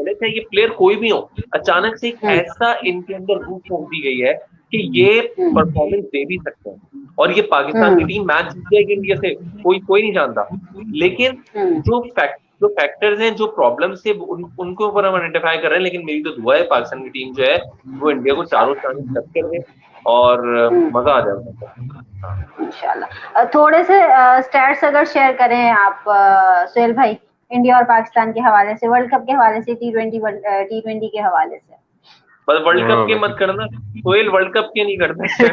पहले से ये प्लेयर कोई भी हो, अचानक से एक हम्म। ऐसा इनके अंदर रूह फूंक दी गई है कि ये हम्म। परफॉर्मेंस दे भी सकते हैं। और ये पाकिस्तान की हम्म। टीम मैच जीत जाएगी इंडिया से, कोई कोई नहीं जानता। लेकिन हम्म। जो फैक्टर्स हैं, जो प्रॉब्लम्स थे, उनके ऊपर हम आइडेंटिफाई कर रहे हैं। लेकिन मेरी तो दुआ है पाकिस्तान की टीम जो है वो इंडिया को चारों चांद टक्कर दे और हम्म। मजा आ जाए मतलब। हाँ। इंशाल्लाह। थोड़े से स्टैट्स अगर शेयर करें आप सुहेल भाई, इंडिया और पाकिस्तान के हवाले से, वर्ल्ड कप के हवाले से, T20 के हवाले से। बस वर्ल्ड कप हाँ के बस। मत करना, सोहेल वर्ल्ड कप के नहीं करते दूसरे।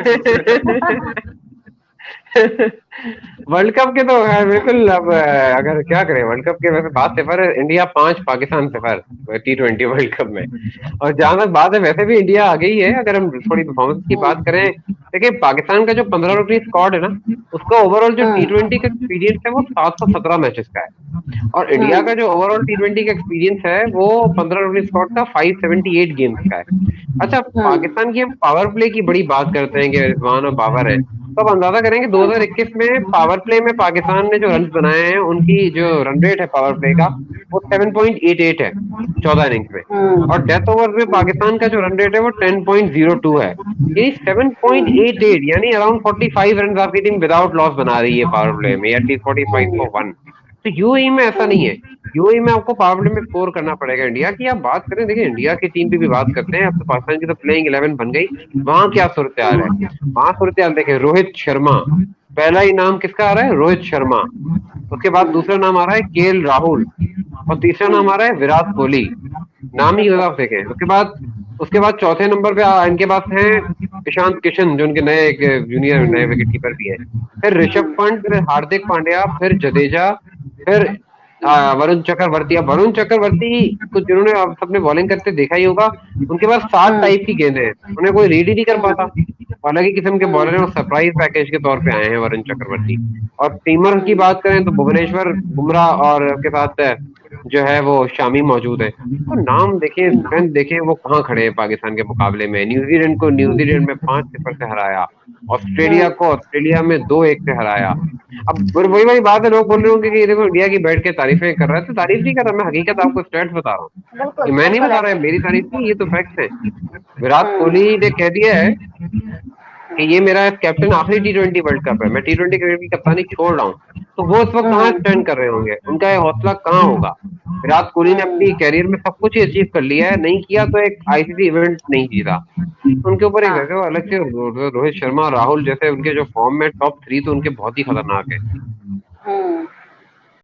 वर्ल्ड कप के तो है बिल्कुल। अब अगर क्या करें वर्ल्ड कप के, वैसे बात सिफर है, इंडिया 5 पाकिस्तान सिफर T20 वर्ल्ड कप में। और जहां तक बात है, वैसे भी इंडिया आ गई है। अगर हम थोड़ी परफॉर्मेंस की बात करें, देखिए पाकिस्तान का जो 15 रन स्क्वाड है ना, उसका ओवरऑल जो T20 का एक्सपीरियंस है वो 717 मैचेस का है। और इंडिया का जो ओवरऑल T20 का एक्सपीरियंस है वो 15 रन स्क्वाड का 578 गेम्स का है। अच्छा, पाकिस्तान की हम पावर प्ले की बड़ी बात करते हैं कि रिजवान और बाबर है, तो आप अंदाजा करेंगे 2021 में पावर प्ले में पाकिस्तान ने जो रन बनाए हैं, उनकी जो रन रेट है पावर प्ले का वो 7.88 है 14 इनिंग्स में। और डेथ ओवर में पाकिस्तान का जो रन रेट है वो 10.02 है। यानी 7.88, यानी अराउंड 45 रन आपकी टीम विदाउट लॉस बना रही है पावर प्ले में, एटलीस्ट 45 फॉर 1। तो यूएई में ऐसा नहीं है। यूएई में आपको पावर प्ले में स्कोर करना पड़ेगा। इंडिया की आप बात करें, देखिए इंडिया की टीम की भी बात करते हैं, अब तो पाकिस्तान की तो प्लेइंग 11 बन गई। वहां क्या सूरत हाल है, वहां सूरत हाल देखें, रोहित शर्मा, पहला ही नाम किसका आ रहा है, रोहित शर्मा। उसके बाद दूसरा नाम आ रहा है KL राहुल, और तीसरा नाम आ रहा है विराट कोहली। नाम ही आप देखें। उसके बाद चौथे नंबर पे इनके पास हैं ईशांत किशन, जो उनके नए एक जूनियर नए विकेट कीपर भी है। फिर ऋषभ पंत, फिर हार्दिक पांड्या, फिर जडेजा, फिर वरुण चक्रवर्ती। अब वरुण चक्रवर्ती को जिन्होंने आप सबने बॉलिंग करते देखा ही होगा, उनके पास 7 टाइप की गेंदें हैं, उन्हें कोई रीड ही नहीं कर पाता। अलग ही किस्म के बॉलर हैं, और सरप्राइज पैकेज के तौर पे आए हैं वरुण चक्रवर्ती। और सीमर की बात करें तो भुवनेश्वर, बुमराह और उसके साथ जो है वो शामी मौजूद है। तो नाम देखें, स्ट्रेंथ देखें, वो कहाँ खड़े हैं पाकिस्तान के मुकाबले में। न्यूजीलैंड को न्यूजीलैंड में 5-0 से हराया, ऑस्ट्रेलिया को ऑस्ट्रेलिया में 2-1 से हराया। अब वही वही बात है, लोग बोल रहे होंगे कि ये देखो इंडिया की बैठ के तारीफें कर रहा है, तो तारीफ नहीं कर रहा, मैं हकीकत आपको स्टैट्स बता रहा हूँ। बिल्कुल ये मैं नहीं बिल्कुल बता रहा, ऐसे है मेरी तारीफ नहीं, ये तो फैक्ट है। विराट ही। कोहली ने कह दिया है कि ये मेरा कैप्टन आखिरी T20 वर्ल्ड कप है, मैं T20 क्रिकेट की कप्तानी छोड़ रहा हूँ। तो वो इस वक्त कहाँ स्टैंड कर रहे होंगे, उनका ये हौसला कहाँ होगा। विराट कोहली ने अपनी कैरियर में सब कुछ ही अचीव कर लिया है, नहीं किया तो एक ICC इवेंट नहीं जीता। उनके ऊपर एक हाँ। वैसे वो अलग से रोहित शर्मा, राहुल जैसे उनके जो फॉर्म में टॉप 3, तो उनके बहुत ही खतरनाक है।